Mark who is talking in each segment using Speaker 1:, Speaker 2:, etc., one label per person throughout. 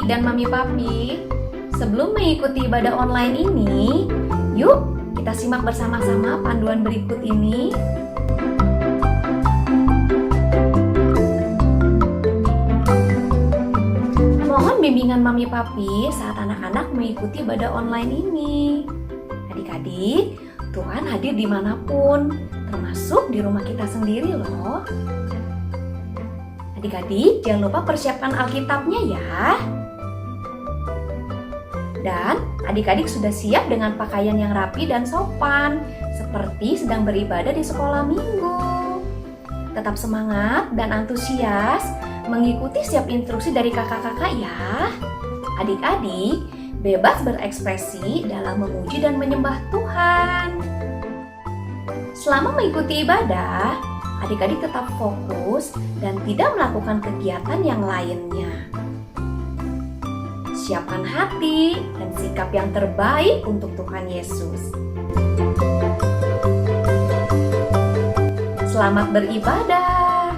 Speaker 1: adik dan mami papi, sebelum mengikuti ibadah online ini, yuk kita simak bersama-sama panduan berikut ini. Mohon bimbingan mami papi saat anak-anak mengikuti ibadah online ini. Adik-adik, Tuhan hadir dimanapun, termasuk di rumah kita sendiri loh. Adik-adik, jangan lupa persiapkan Alkitabnya ya. Dan adik-adik sudah siap dengan pakaian yang rapi dan sopan, seperti sedang beribadah di sekolah minggu. Tetap semangat dan antusias mengikuti setiap instruksi dari kakak-kakak ya. Adik-adik, bebas berekspresi dalam memuji dan menyembah Tuhan. Selama mengikuti ibadah, adik-adik tetap fokus dan tidak melakukan kegiatan yang lainnya. Siapkan hati dan sikap yang terbaik untuk Tuhan Yesus. Selamat beribadah.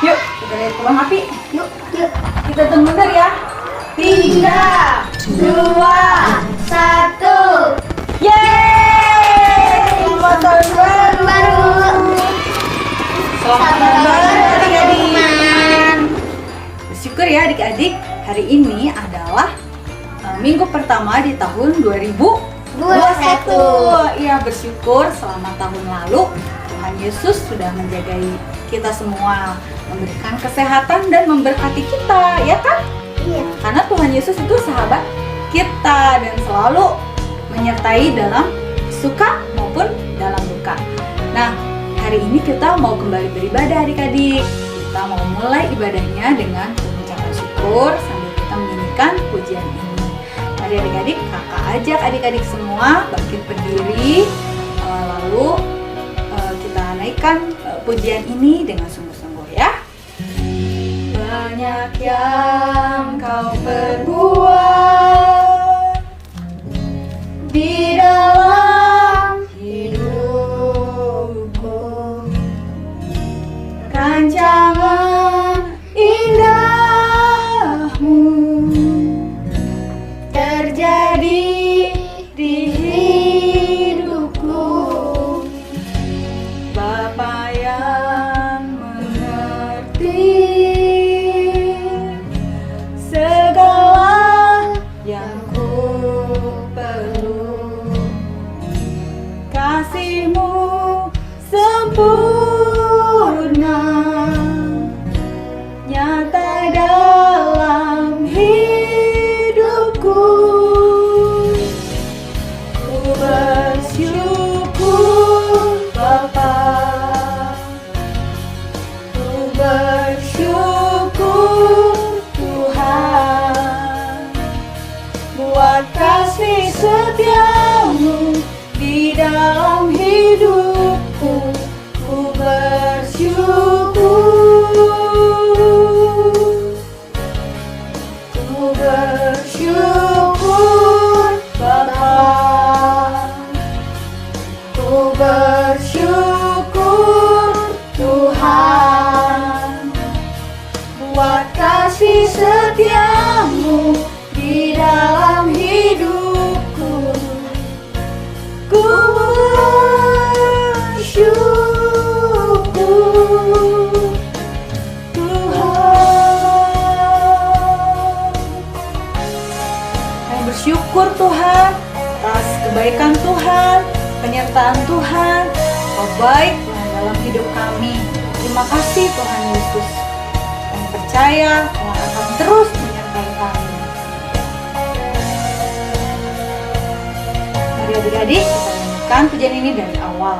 Speaker 2: Yuk, kita lihat pulang api. Yuk. Kita tunggu bentar ya. 3, 2, 1. Yeay! Selamat tahun baru. Selamat tahun baru adik-adik. Bersyukur ya adik-adik, hari ini adalah minggu pertama di tahun 2021. Iya, bersyukur selama tahun lalu Tuhan Yesus sudah menjagai kita semua, memberikan kesehatan dan memberkati kita, ya kan? Iya. Karena Tuhan Yesus itu sahabat kita dan selalu menyertai dalam suka maupun dalam duka. Nah, hari ini kita mau kembali beribadah adik-adik. Kita mau mulai ibadahnya dengan mengucapkan syukur sambil kita menyanyikan pujian ini. Mari adik-adik, kakak ajak adik-adik semua bangkit berdiri, lalu kita naikkan pujian ini dengan sungguh-sungguh ya. Banyak yang kau perbuat di dalam hidupku, rancangan indahmu terjadi di hidupku. Bapa yang mengerti segala yang ku perlu, kasih-Mu sempurna nyata dalam hidupku. Ku bersyukur Bapa, ku bersyukur Tuhan, buat kasih setia-Mu di dalam hidupku. Ku bersyukur, ku bersyukur Bapa, ku bersyukur Tuhan, buat kasih setia-Mu di dalam hidupku. Ku bersyukur Tuhan. Kami bersyukur Tuhan atas kebaikan Tuhan, penyertaan Tuhan. Kau baik Tuhan dalam hidup kami. Terima kasih Tuhan Yesus. Kami percaya Tuhan akan terus menyertai kami. Mari adik-adik kita nyanyikan pujian ini dari awal.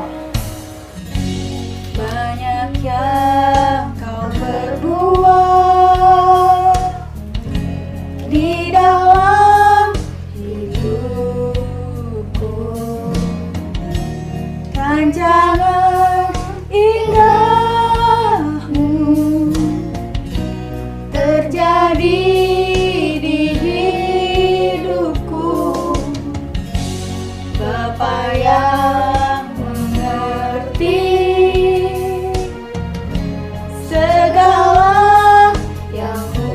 Speaker 2: Banyak yang kau perbuat di dalam hidupku, rancangan indahmu terjadi di hidupku. Bapa yang mengerti segala yang ku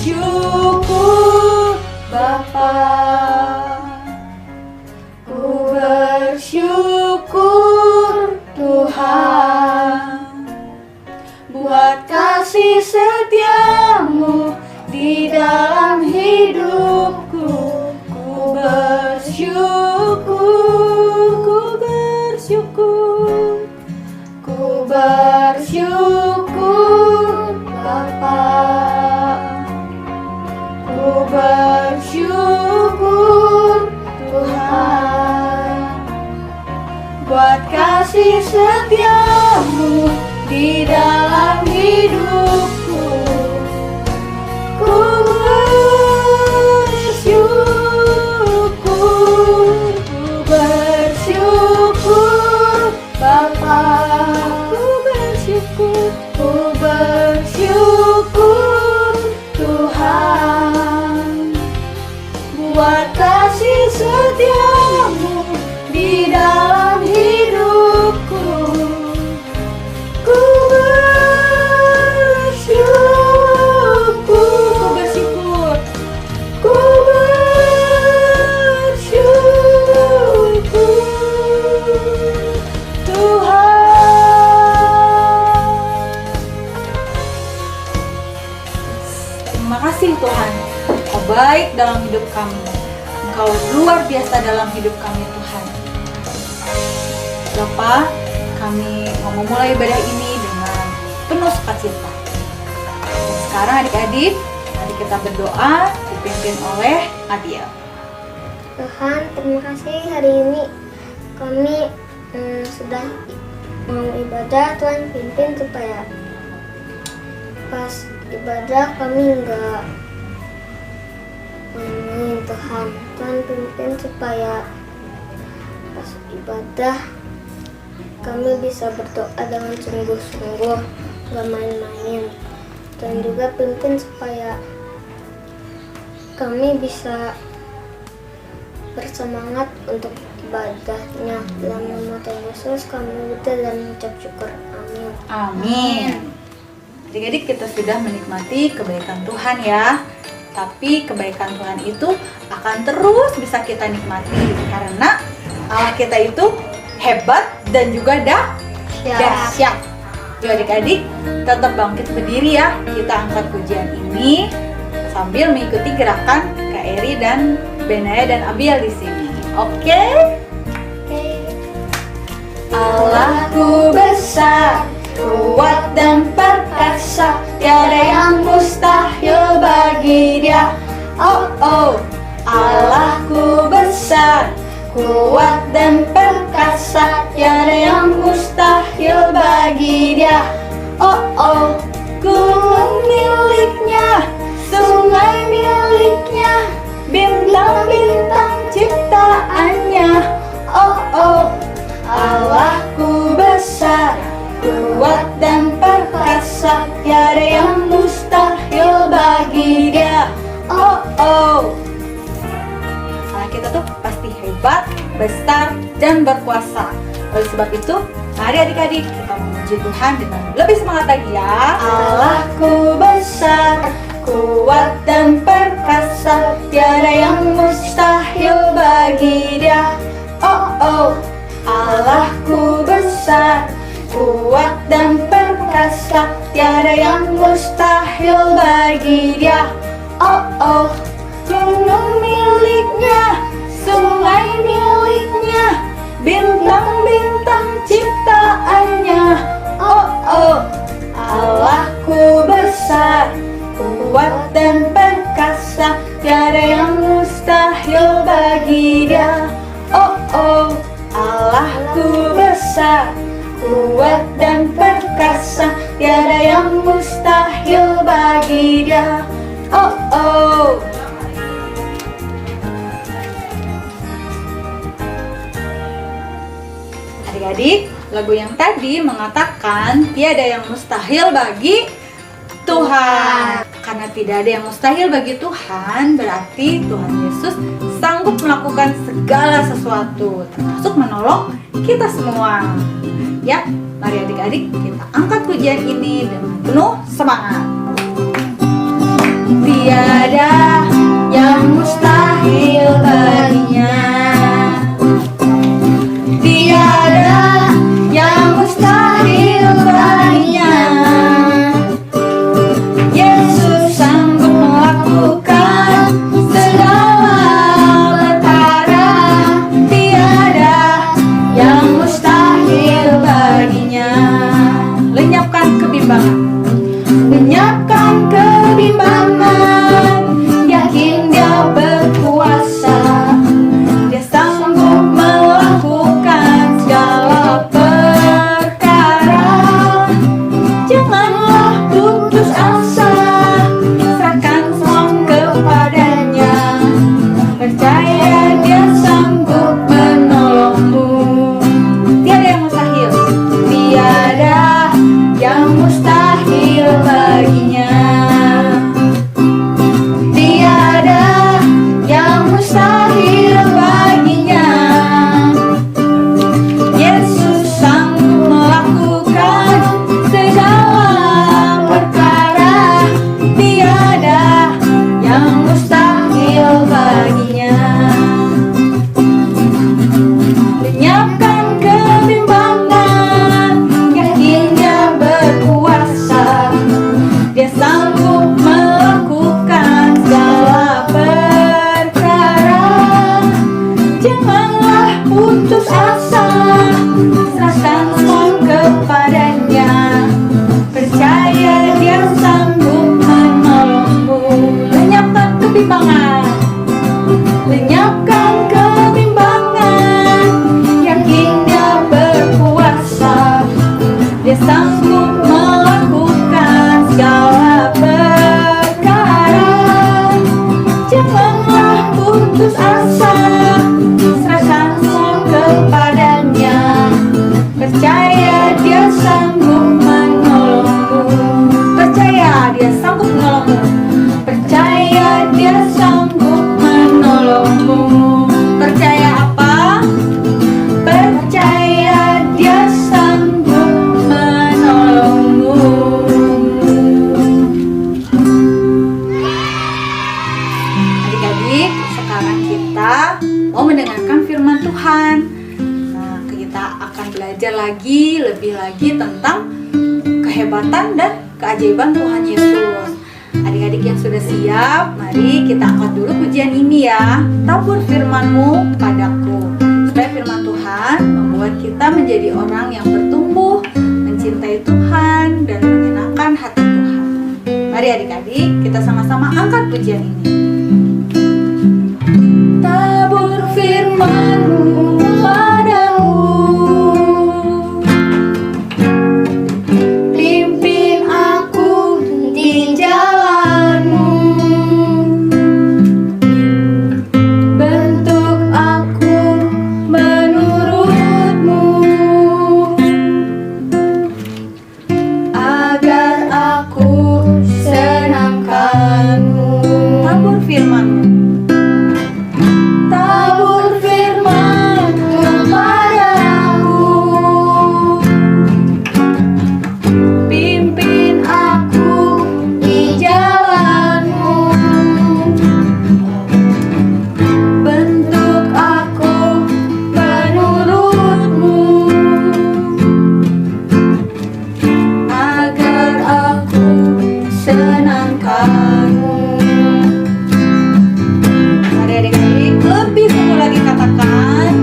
Speaker 2: bersyukur Bapa, ku bersyukur Tuhan buat kasih setiamu di dalam hidupku. Ku bersyukur, ku bersyukur, ku bersyukur Bapa, ku bersyukur Tuhan buat kasih setiamu di dalam hidupku. Ku bersyukur Bapa, ku bersyukur Tuhan buat kasih setiamu di dalam hidupku. Ku bersyukur, ku bersyukur Tuhan. Terima kasih Tuhan, Kau baik dalam hidup kami. Engkau luar biasa dalam hidup kami Tuhan. Bapa, kami mau memulai ibadah ini dengan penuh sukacita. Dan sekarang adik-adik, mari kita berdoa dipimpin oleh Adia.
Speaker 3: Tuhan, terima kasih hari ini kami sudah mau ibadah. Tuhan pimpin supaya pas ibadah kami enggak main Tuhan. Tuhan pimpin supaya pas ibadah kami bisa berdoa dengan sungguh-sungguh, gak main-main. Dan juga pimpin supaya kami bisa bersemangat untuk ibadahnya. Dalam nama Tuhan Yesus kami berdoa dan mengucap syukur. Amin.
Speaker 2: Amin. Adik-adik, kita sudah menikmati kebaikan Tuhan ya. Tapi kebaikan Tuhan itu akan terus bisa kita nikmati karena Allah kita itu hebat dan juga dahsyat. Yuk adik-adik, tetap bangkit berdiri ya. Kita angkat pujian ini sambil mengikuti gerakan Kak Eri dan Benaya dan Abiel di sini. Oke? Allahku besar, kuat dan perkasa, tiada yang mustahil bagi Dia. Oh oh, Allahku besar, kuat dan perkasa, tiada yang mustahil bagi Dia. Oh oh, gunung miliknya, sungai miliknya, bintang-bintang ciptaannya. Oh oh, Allahku besar, kuat dan perkasa, tiada yang mustahil bagi Dia. Oh oh, karena kita tuh pasti hebat, besar, dan berkuasa. Oleh sebab itu, mari adik-adik kita memuji Tuhan dengan lebih semangat lagi ya. Allahku besar, kuat dan perkasa, tiada yang mustahil bagi Dia. Oh oh, Allahku besar, kuat dan perkasa, tiada yang mustahil bagi Dia. Oh oh, gunung miliknya, sungai miliknya, bintang-bintang ciptaannya. Oh oh, Allahku besar, kuat dan perkasa, tiada yang mustahil bagi Dia. Oh oh, Allahku besar, kuat dan perkasa, tiada yang mustahil bagi Dia. Oh oh. Adik-adik, lagu yang tadi mengatakan tiada yang mustahil bagi Tuhan. Karena tidak ada yang mustahil bagi Tuhan, berarti Tuhan Yesus sanggup melakukan segala sesuatu, termasuk menolong kita semua. Ya, mari adik-adik kita angkat pujian ini dengan penuh semangat. Tiada Tiada yang mustahil baginya. Tiada yang mustahil baginya. Yesus sanggup melakukan segala perkara. Tiada yang mustahil baginya. Lenyapkan kebimbangan. Lenyapkan kebimbangan. Yakin Dia berkuasa. Dia sanggup melakukan segala perkara. Janganlah putus asa. Serahkan semua kepadanya. Percaya Dia sanggup menolongmu. Tiada yang mustahil. Tiada yang mustahil baginya. Tiada yang mustahil baginya. Yesus sanggup melakukan segala perkara. Tiada yang mustahil baginya. Lenyapkan kebimbangan. Yakin Dia berkuasa. Dia sanggup melakukan segala perkara. Janganlah putus asa. Serahkan semua kepadanya. Percaya Dia sanggup menolongmu. Lenyapkan kebimbangan. Lenyapkan kebimbangan. Yakin Dia berkuasa. Dia sanggup melakukan segala perkara. Janganlah putus asa. Serahkan semua kepadanya. Percaya Dia sanggup menolongmu. Percaya Dia sanggup menolongmu. Percaya Dia sanggup menolongmu. Percaya apa? Percaya Dia sanggup menolongmu. Adik-adik, sekarang kita mau mendengarkan firman Tuhan. Nah, kita akan belajar lebih lagi tentang kehebatan dan keajaiban Tuhan Yesus. Adik-adik yang sudah siap, mari kita angkat dulu pujian ini ya. Tabur firman-Mu padaku, supaya firman Tuhan membuat kita menjadi orang yang bertumbuh, mencintai Tuhan dan menyenangkan hati Tuhan. Mari adik-adik, kita sama-sama angkat pujian ini. Tabur firman-Mu padaku, pimpin aku di jalan-Mu, bentuk aku menurut-Mu, agar aku senangkan-Mu. Tabur firman-Mu. Tabur firman-Mu padaku, pimpin aku di jalan-Mu, bentuk aku menurut-Mu, agar aku senangkan-Mu. Mari adik-adik, lebih sungguh lagi katakan.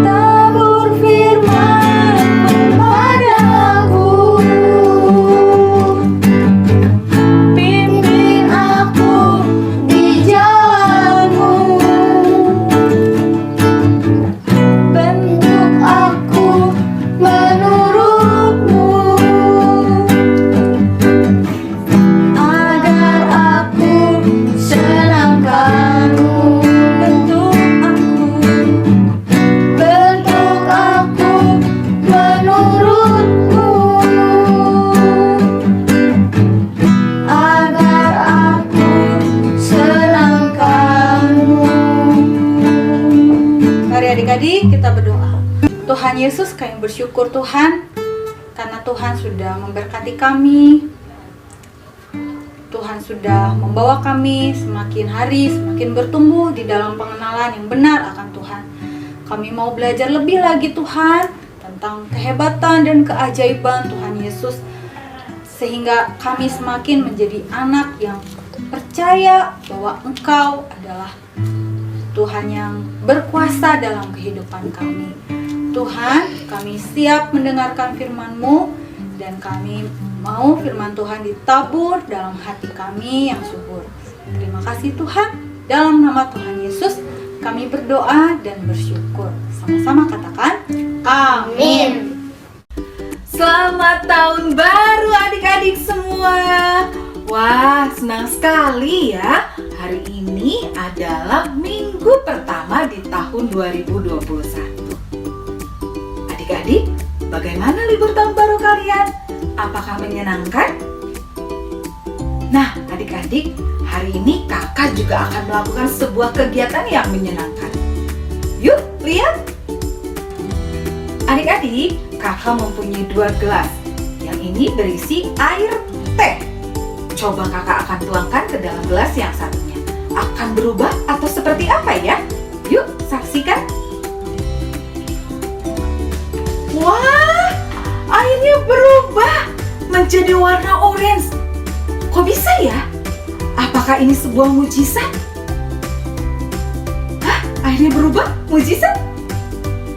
Speaker 2: Tabur firman-Mu padaku, pimpin aku di jalan-Mu, bentuk aku menurut-Mu, agar aku senangkan-Mu. Bentuk aku menurut-Mu, agar aku senangkan-Mu. Mari adik-adik kita berdoa. Tuhan Yesus, kami bersyukur Tuhan, karena Tuhan sudah memberkati kami. Tuhan sudah membawa kami semakin hari semakin bertumbuh di dalam pengenalan yang benar akan Tuhan. Kami mau belajar lebih lagi Tuhan tentang kehebatan dan keajaiban Tuhan Yesus, sehingga kami semakin menjadi anak yang percaya bahwa Engkau adalah Tuhan yang berkuasa dalam kehidupan kami. Tuhan, kami siap mendengarkan firman-Mu, dan kami mau firman Tuhan ditabur dalam hati kami yang subur. Terima kasih Tuhan. Dalam nama Tuhan Yesus kami berdoa dan bersyukur. Sama-sama katakan amin.
Speaker 4: Selamat tahun baru adik-adik semua. Wah, senang sekali ya. Hari ini adalah minggu pertama di tahun 2021. Adik-adik, bagaimana libur tahun baru kalian? Apakah menyenangkan? Nah, adik-adik, hari ini kakak juga akan melakukan sebuah kegiatan yang menyenangkan. Yuk, lihat! Adik-adik, kakak mempunyai 2 gelas. Yang ini berisi air teh. Coba kakak akan tuangkan ke dalam gelas yang satunya. Akan berubah atau seperti apa ya? Yuk, saksikan. Wah, airnya berubah menjadi warna orange. Kok bisa ya? Apakah ini sebuah mujizat? Hah, airnya berubah? Mujizat?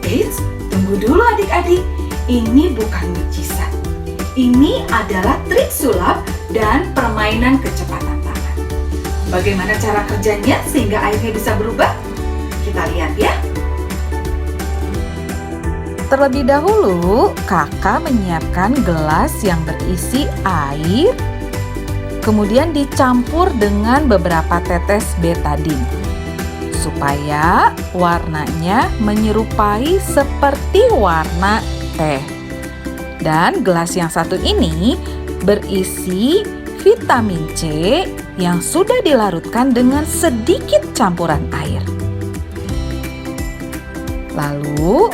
Speaker 4: Eits, tunggu dulu adik-adik. Ini bukan mujizat. Ini adalah trik sulap dan permainan kecepatan tangan. Bagaimana cara kerjanya sehingga airnya bisa berubah? Kita lihat ya. Terlebih dahulu, kakak menyiapkan gelas yang berisi air, kemudian dicampur dengan beberapa tetes betadine, supaya warnanya menyerupai seperti warna teh. Dan gelas yang satu ini berisi vitamin C yang sudah dilarutkan dengan sedikit campuran air. Lalu,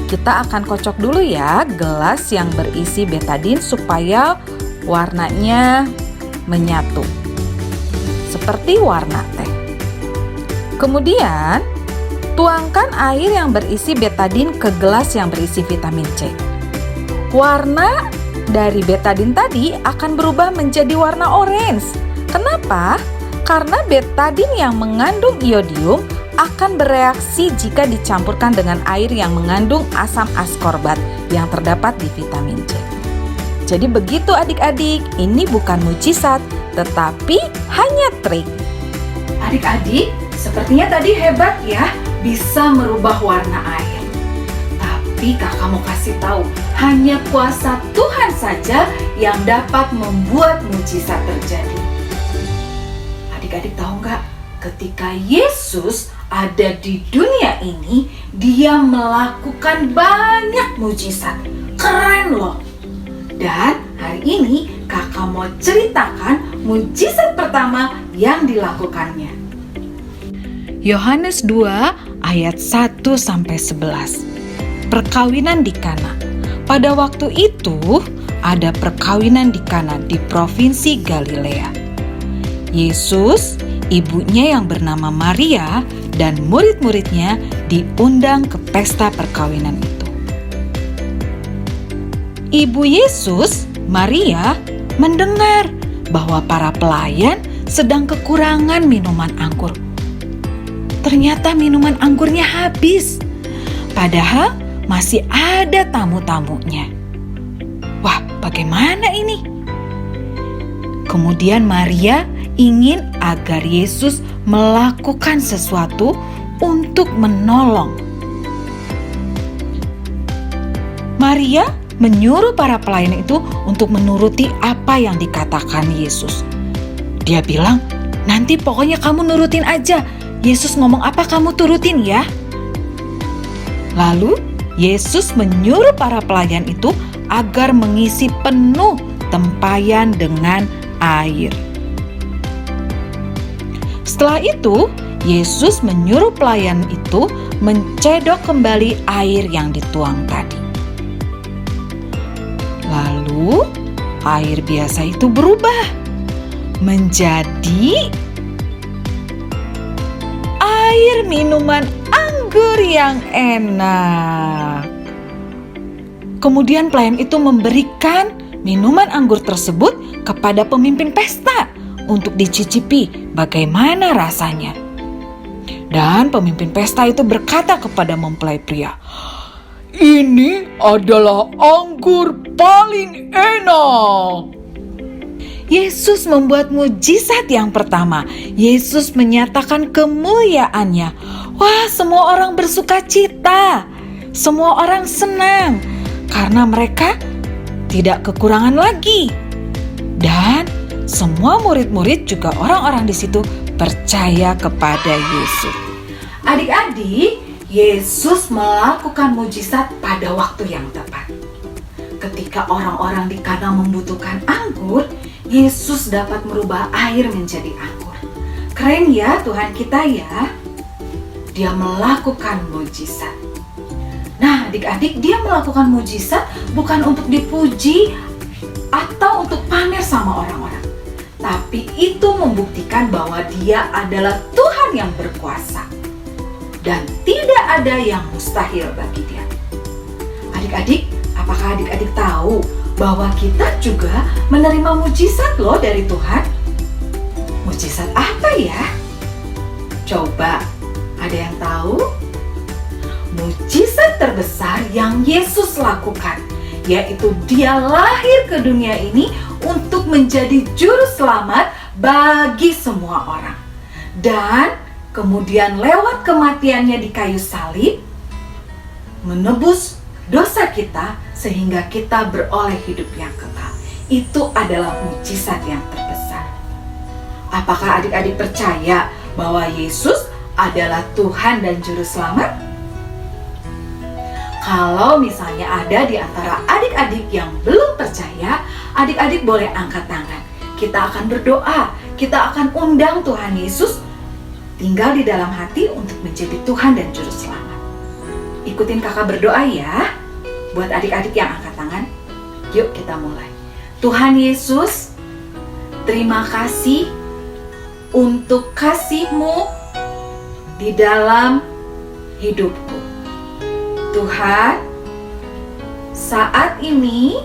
Speaker 4: kita akan kocok dulu ya gelas yang berisi betadine supaya warnanya menyatu seperti warna teh. Kemudian tuangkan air yang berisi betadine ke gelas yang berisi vitamin C. Warna dari betadine tadi akan berubah menjadi warna orange. Kenapa? Karena betadine yang mengandung iodium akan bereaksi jika dicampurkan dengan air yang mengandung asam askorbat yang terdapat di vitamin C. Jadi begitu adik-adik, ini bukan mujizat, tetapi hanya trik. Adik-adik, sepertinya tadi hebat ya, bisa merubah warna air. Tapi kakak mau kasih tahu, hanya kuasa Tuhan saja yang dapat membuat mujizat terjadi. Adik-adik tahu nggak? Ketika Yesus ada di dunia ini, dia melakukan banyak mujizat. Keren loh. Dan hari ini kakak mau ceritakan mujizat pertama yang dilakukannya. Yohanes 2 ayat 1-11. Perkawinan di Kana. Pada waktu itu ada perkawinan di Kana di provinsi Galilea. Yesus, ibunya yang bernama Maria, dan murid-muridnya diundang ke pesta perkawinan itu. Ibu Yesus, Maria, mendengar bahwa para pelayan sedang kekurangan minuman anggur. Ternyata minuman anggurnya habis, padahal masih ada tamu-tamunya. Wah, bagaimana ini? Kemudian Maria ingin agar Yesus melakukan sesuatu untuk menolong. Maria menyuruh para pelayan itu untuk menuruti apa yang dikatakan Yesus. Dia bilang, nanti pokoknya kamu nurutin aja. Yesus ngomong apa kamu turutin ya. Lalu Yesus menyuruh para pelayan itu agar mengisi penuh tempayan dengan air. Setelah itu, Yesus menyuruh pelayan itu mencedok kembali air yang dituang tadi. Lalu, air biasa itu berubah menjadi air minuman anggur yang enak. Kemudian pelayan itu memberikan minuman anggur tersebut kepada pemimpin pesta untuk dicicipi bagaimana rasanya. Dan pemimpin pesta itu berkata kepada mempelai pria, "Ini adalah anggur paling enak." Yesus membuat mujizat yang pertama. Yesus menyatakan kemuliaannya. Wah, semua orang bersuka cita. Semua orang senang karena mereka tidak kekurangan lagi. Dan semua murid-murid juga orang-orang di situ percaya kepada Yesus.
Speaker 2: Adik-adik, Yesus melakukan mujizat pada waktu yang tepat. Ketika orang-orang di Kana membutuhkan anggur, Yesus dapat merubah air menjadi anggur. Keren ya Tuhan kita ya. Dia melakukan mujizat. Nah, adik-adik, dia melakukan mujizat bukan untuk dipuji atau untuk pamer sama orang-orang. Tapi itu membuktikan bahwa dia adalah Tuhan yang berkuasa. Dan tidak ada yang mustahil bagi dia. Adik-adik, apakah adik-adik tahu bahwa kita juga menerima mujizat loh dari Tuhan? Mujizat apa ya? Coba, ada yang tahu? Mujizat terbesar yang Yesus lakukan, yaitu dia lahir ke dunia ini untuk menjadi juru selamat bagi semua orang. Dan kemudian lewat kematiannya di kayu salib, menebus dosa kita sehingga kita beroleh hidup yang kekal. Itu adalah mujizat yang terbesar. Apakah adik-adik percaya bahwa Yesus adalah Tuhan dan Juru Selamat? Kalau misalnya ada di antara adik-adik yang belum percaya, adik-adik boleh angkat tangan. Kita akan berdoa, kita akan undang Tuhan Yesus tinggal di dalam hati untuk menjadi Tuhan dan Juru Selamat. Ikutin kakak berdoa ya. Buat adik-adik yang angkat tangan, yuk kita mulai. Tuhan Yesus, terima kasih untuk kasih-Mu di dalam hidupku. Tuhan, saat ini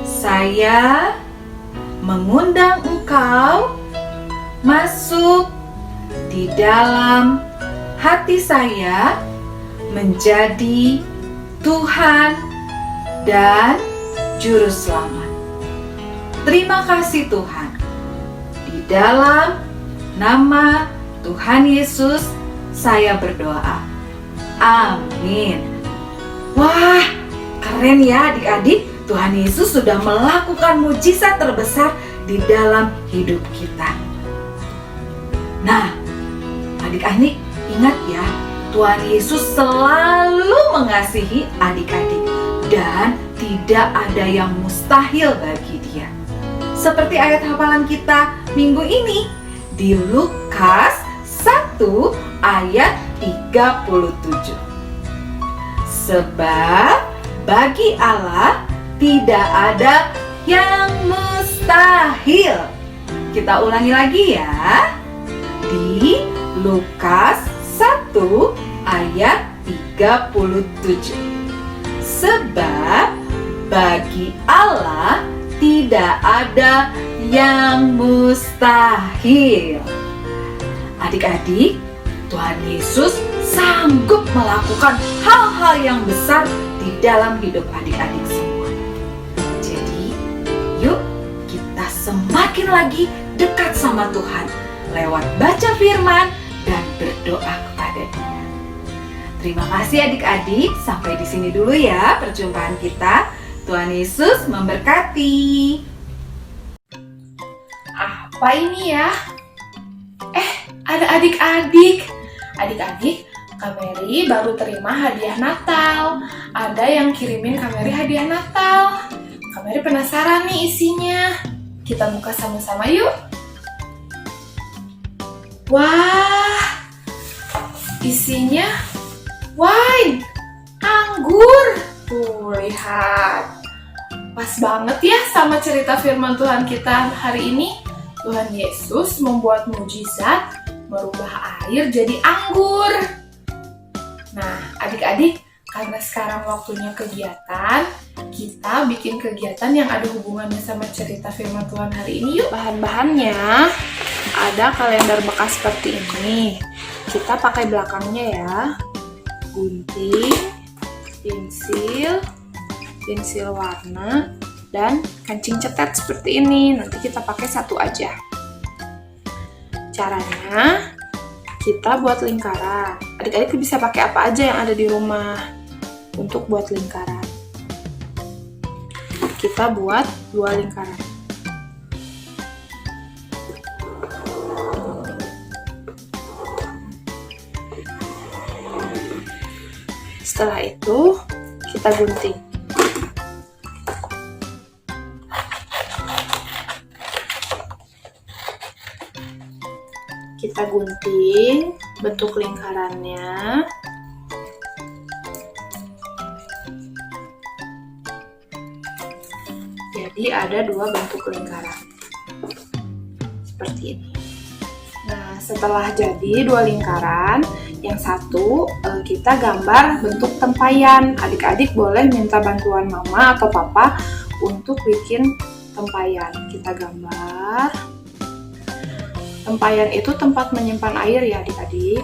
Speaker 2: saya mengundang Engkau masuk di dalam hati saya menjadi Tuhan dan Juru Selamat. Terima kasih Tuhan. Di dalam nama Tuhan Yesus saya berdoa. Amin. Wah, keren ya adik-adik. Tuhan Yesus sudah melakukan mujizat terbesar di dalam hidup kita. Nah, adik-adik ingat ya, Tuhan Yesus selalu mengasihi adik-adik dan tidak ada yang mustahil bagi Dia. Seperti ayat hafalan kita minggu ini di Lukas 1 ayat 37. Sebab bagi Allah tidak ada yang mustahil. Kita ulangi lagi ya. Di Lukas 1 ayat 37. Sebab bagi Allah tidak ada yang mustahil. Adik-adik, Tuhan Yesus sanggup melakukan hal-hal yang besar di dalam hidup adik-adik semua. Jadi, yuk kita semakin lagi dekat sama Tuhan lewat baca firman dan berdoa kepada Dia. Terima kasih adik-adik, sampai di sini dulu ya perjumpaan kita. Tuhan Yesus memberkati.
Speaker 1: Apa ini ya? Ada adik-adik. Adik-adik, Kak Mary baru terima hadiah Natal. Ada yang kirimin Kak Mary hadiah Natal. Kak Mary penasaran nih isinya. Kita buka sama-sama yuk. Wah, isinya wine, anggur. Tuh, lihat. Pas banget ya sama cerita firman Tuhan kita hari ini.
Speaker 5: Tuhan Yesus membuat mujizat merubah air jadi anggur. Nah, adik-adik, karena sekarang waktunya kegiatan, kita bikin kegiatan yang ada hubungannya sama cerita firman Tuhan hari ini yuk. Bahan-bahannya ada kalender bekas seperti ini. Kita pakai belakangnya ya. Gunting, pensil warna, dan kancing cetet seperti ini. Nanti kita pakai satu aja. Caranya, kita buat lingkaran. Adik-adik bisa pakai apa aja yang ada di rumah untuk buat lingkaran. Kita buat 2 lingkaran. Setelah itu, kita gunting. Kita gunting bentuk lingkarannya. Jadi ada 2 bentuk lingkaran. Seperti ini. Nah, setelah jadi 2 lingkaran, yang satu kita gambar bentuk tempayan. Adik-adik boleh minta bantuan mama atau papa untuk bikin tempayan. Kita gambar. Tempayan itu tempat menyimpan air ya adik-adik.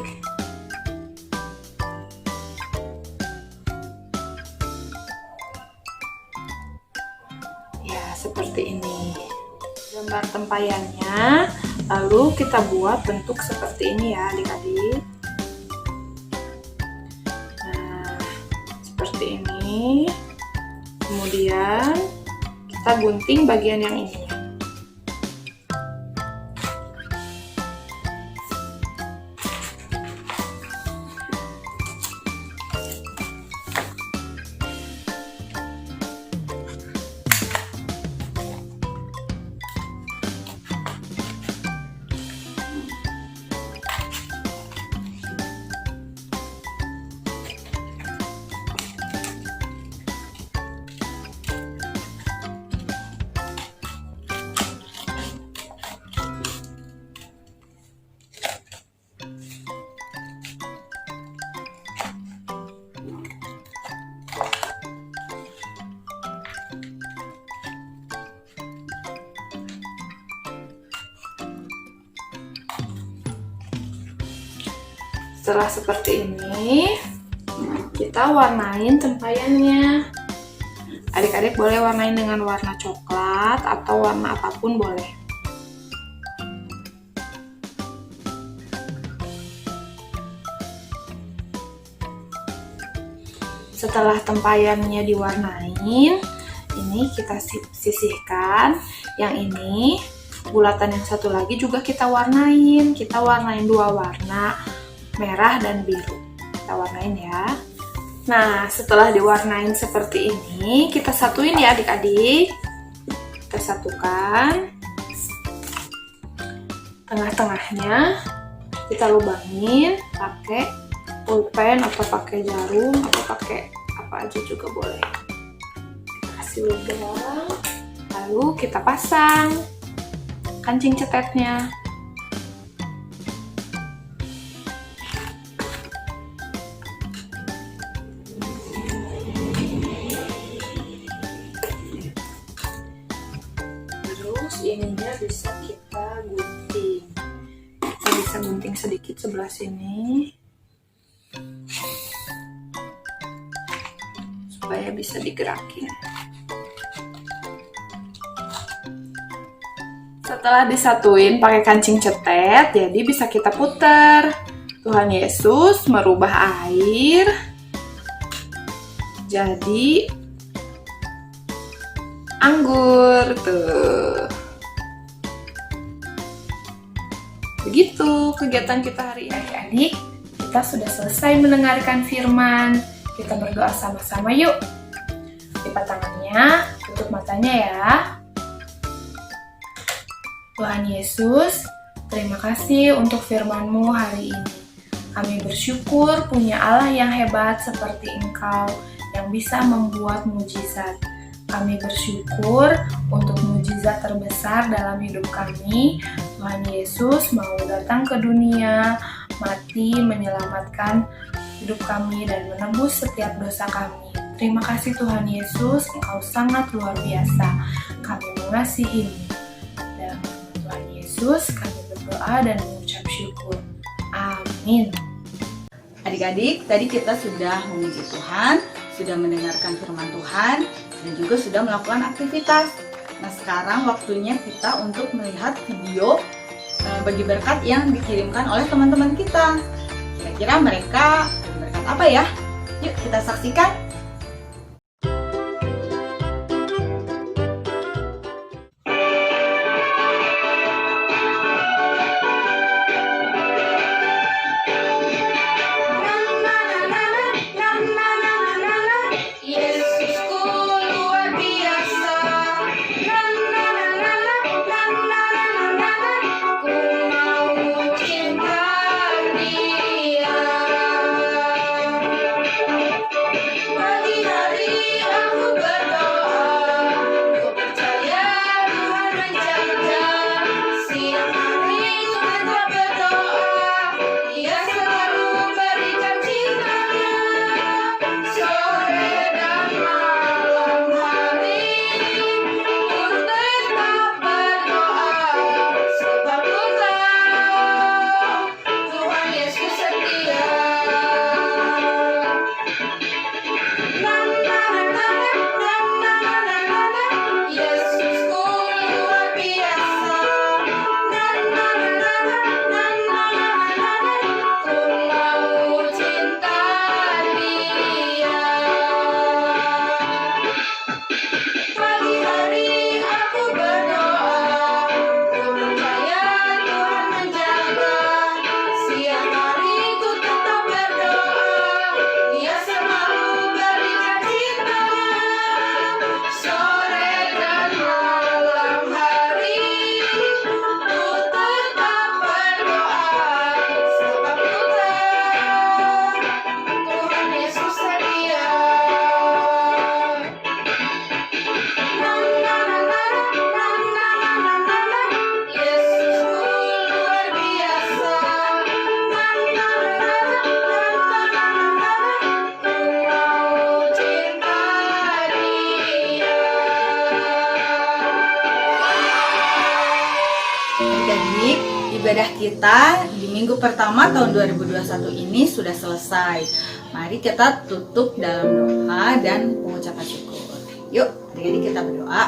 Speaker 5: Ya, seperti ini. Gambar tempayannya, lalu kita buat bentuk seperti ini ya adik-adik. Nah, seperti ini. Kemudian kita gunting bagian yang ini. Setelah seperti ini, kita warnain tempayannya. Adik-adik boleh warnain dengan warna coklat atau warna apapun boleh. Setelah tempayannya diwarnain, ini kita sisihkan. Yang ini, bulatan yang satu lagi juga kita warnain. Kita warnain 2 warna, merah dan biru. Kita warnain ya. Nah, setelah diwarnain seperti ini, kita satuin ya adik-adik. Kita satukan. Tengah-tengahnya kita lubangin pakai pulpen atau pakai jarum atau pakai apa aja juga boleh. Kita kasih lubang. Lalu kita pasang kancing cetetnya. Ininya bisa kita gunting. Kita bisa gunting sedikit sebelah sini supaya bisa digerakin. Setelah disatuin pakai kancing cetet, jadi bisa kita putar. Tuhan Yesus merubah air jadi anggur tuh. Begitu kegiatan kita hari ini. Adik-adik, kita sudah selesai mendengarkan firman. Kita berdoa sama-sama yuk. Lipat tangannya, tutup matanya ya. Tuhan Yesus, terima kasih untuk firman-Mu hari ini. Kami bersyukur punya Allah yang hebat seperti Engkau yang bisa membuat mujizat. Kami bersyukur untuk mujizat terbesar dalam hidup kami. Tuhan Yesus mau datang ke dunia, mati menyelamatkan hidup kami dan menebus setiap dosa kami. Terima kasih Tuhan Yesus, Engkau sangat luar biasa. Kami mengasihi-Mu. Dalam nama Tuhan Yesus, kami berdoa dan mengucap syukur. Amin.
Speaker 2: Adik-adik, tadi kita sudah memuji Tuhan, sudah mendengarkan firman Tuhan, dan juga sudah melakukan aktivitas. Nah, sekarang waktunya kita untuk melihat video bagi berkat yang dikirimkan oleh teman-teman kita. Kira-kira mereka bagi berkat apa ya? Yuk kita saksikan. Adik-adik, ibadah kita di minggu pertama tahun 2021 ini sudah selesai. Mari kita tutup dalam doa dan pengucapan syukur. Yuk, adik-adik kita berdoa.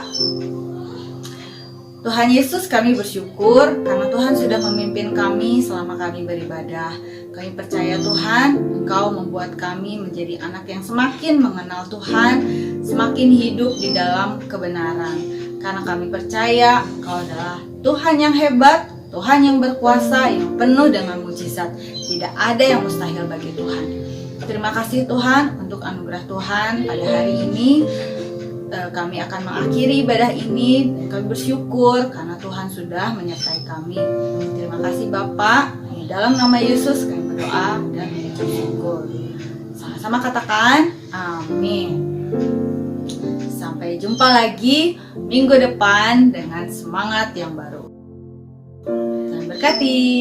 Speaker 2: Tuhan Yesus, kami bersyukur karena Tuhan sudah memimpin kami selama kami beribadah. Kami percaya Tuhan, Engkau membuat kami menjadi anak yang semakin mengenal Tuhan, semakin hidup di dalam kebenaran. Karena kami percaya Engkau adalah Tuhan yang hebat, Tuhan yang berkuasa, yang penuh dengan mujizat. Tidak ada yang mustahil bagi Tuhan. Terima kasih Tuhan untuk anugerah Tuhan pada hari ini. Kami akan mengakhiri ibadah ini dan kami bersyukur karena Tuhan sudah menyertai kami. Terima kasih Bapak. Di dalam nama Yesus kami berdoa dan mengucap syukur. Sama-sama katakan amin. Sampai jumpa lagi minggu depan dengan semangat yang baru. Tuhan berkati.